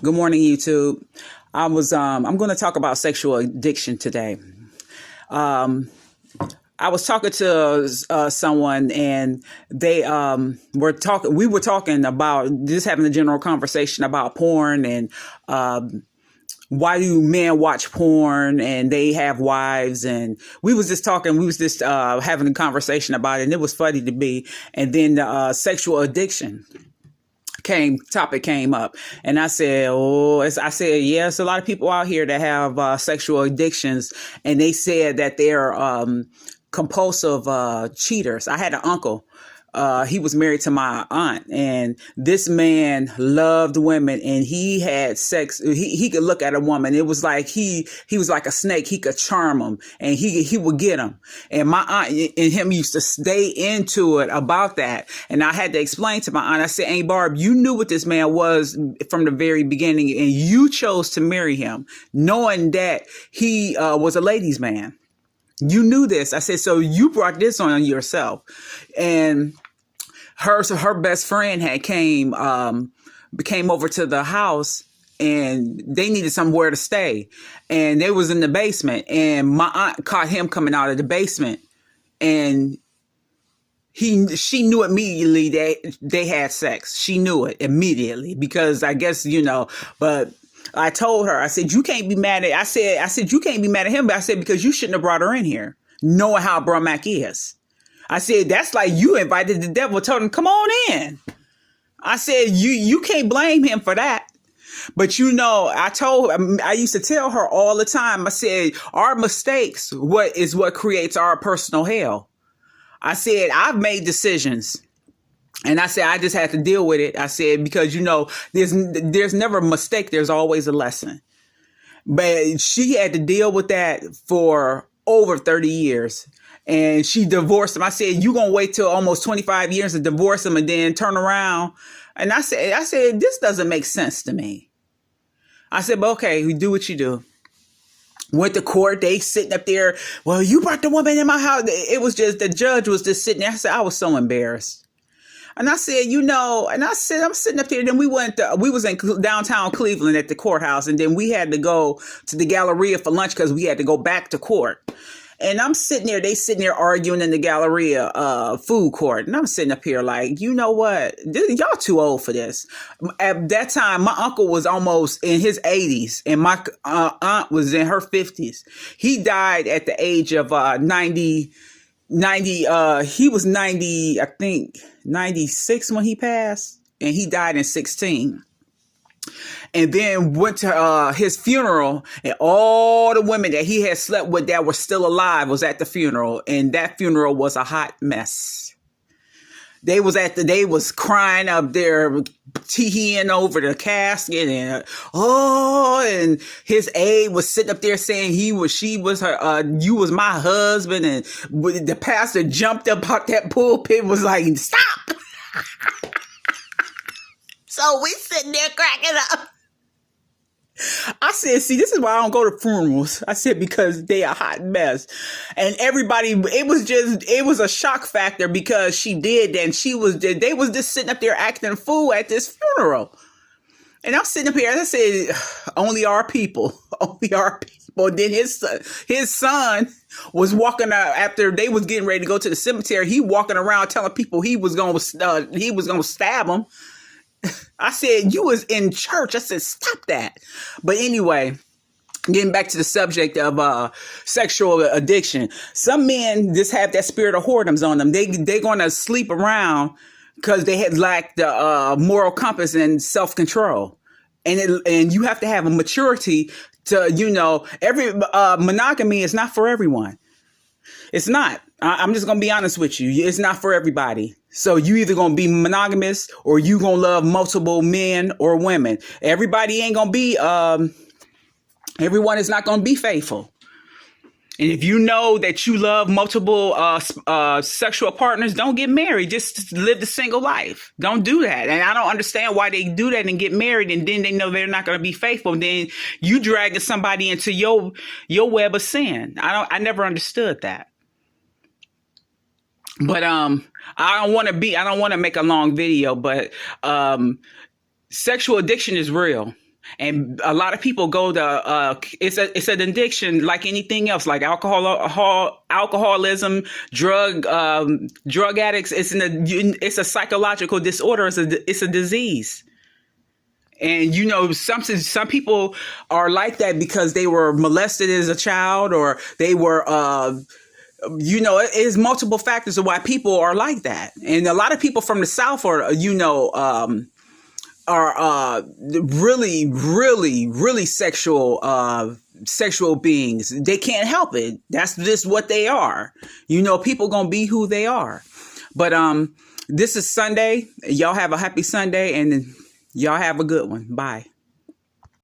Good morning, YouTube. I'm going to talk about sexual addiction today. I was talking to someone, and they we were talking about just having a general conversation about porn and why do men watch porn and they have wives, and we was just having a conversation about it, and it was funny to me. And then sexual addiction topic came up, and I said, yes, a lot of people out here that have sexual addictions, and they said that they're compulsive cheaters. I had an uncle. He was married to my aunt, and this man loved women, and he had sex. He could look at a woman. It was like he was like a snake. He could charm them, and he would get them. And my aunt and him used to stay into it about that. And I had to explain to my aunt. I said, "Aunt Barb, you knew what this man was from the very beginning, and you chose to marry him, knowing that he was a ladies' man. You knew this." I said, "So you brought this on yourself." And her best friend had came over to the house, and they needed somewhere to stay, and they was in the basement, and my aunt caught him coming out of the basement, and she knew immediately that they had sex. She knew it immediately because I guess, but I told her, I said, you can't be mad at, I said, you can't be mad at him. But I said, because you shouldn't have brought her in here knowing how Brahmac is. I said, that's like you invited the devil, told him, come on in. I said, you can't blame him for that. But I used to tell her all the time, I said, our mistakes, what creates our personal hell. I said, I've made decisions. And I said, I just had to deal with it. I said, because, there's never a mistake. There's always a lesson. But she had to deal with that for over 30 years. And she divorced him. I said, you going to wait till almost 25 years to divorce him and then turn around? And I said, this doesn't make sense to me. I said, but okay, we do what you do. Went to court. They sitting up there. Well, you brought the woman in my house. It was just, the judge was just sitting there. I said, I was so embarrassed. And I said, I'm sitting up there. Then we was in downtown Cleveland at the courthouse. And then we had to go to the Galleria for lunch because we had to go back to court. And I'm sitting there, they sitting there arguing in the Galleria food court. And I'm sitting up here like, you know what? Y'all too old for this. At that time, my uncle was almost in his 80s and my aunt was in her 50s. He died at the age of 90. He was 90, I think 96 when he passed, and he died in 16. And then went to his funeral, and all the women that he had slept with that were still alive was at the funeral. And that funeral was a hot mess. They was crying up there, teeing over the casket, and his aide was sitting up there saying she was her, you was my husband. And the pastor jumped up out that pulpit and was like, stop. So we sitting there cracking up. I said, see, this is why I don't go to funerals. I said, because they a hot mess. And everybody, it was a shock factor because she did that. And they was just sitting up there acting a fool at this funeral. And I'm sitting up here, and I said, only our people, only our people. And then his son was walking out after they was getting ready to go to the cemetery. He walking around telling people he was going to stab them. I said, you was in church. I said, stop that. But anyway, getting back to the subject of sexual addiction. Some men just have that spirit of whoredoms on them. They're going to sleep around because they had lacked the moral compass and self-control. And you have to have a maturity to, every monogamy is not for everyone. It's not. I'm just going to be honest with you. It's not for everybody. So you either going to be monogamous or you going to love multiple men or women. Everybody ain't going to be, everyone is not going to be faithful. And if you know that you love multiple sexual partners, don't get married. Just live the single life. Don't do that. And I don't understand why they do that and get married, and then they know they're not going to be faithful. And then you dragging somebody into your web of sin. I never understood that. But I don't want to make a long video, but sexual addiction is real. And a lot of people go to it's an addiction like anything else, like alcoholism, drug addicts. It's a psychological disorder. It's a disease. And some people are like that because they were molested as a child, or they were it's multiple factors of why people are like that. And a lot of people from the South are really, really, really sexual beings. They can't help it. That's just what they are. People gonna be who they are. But this is Sunday. Y'all have a happy Sunday, and y'all have a good one. Bye.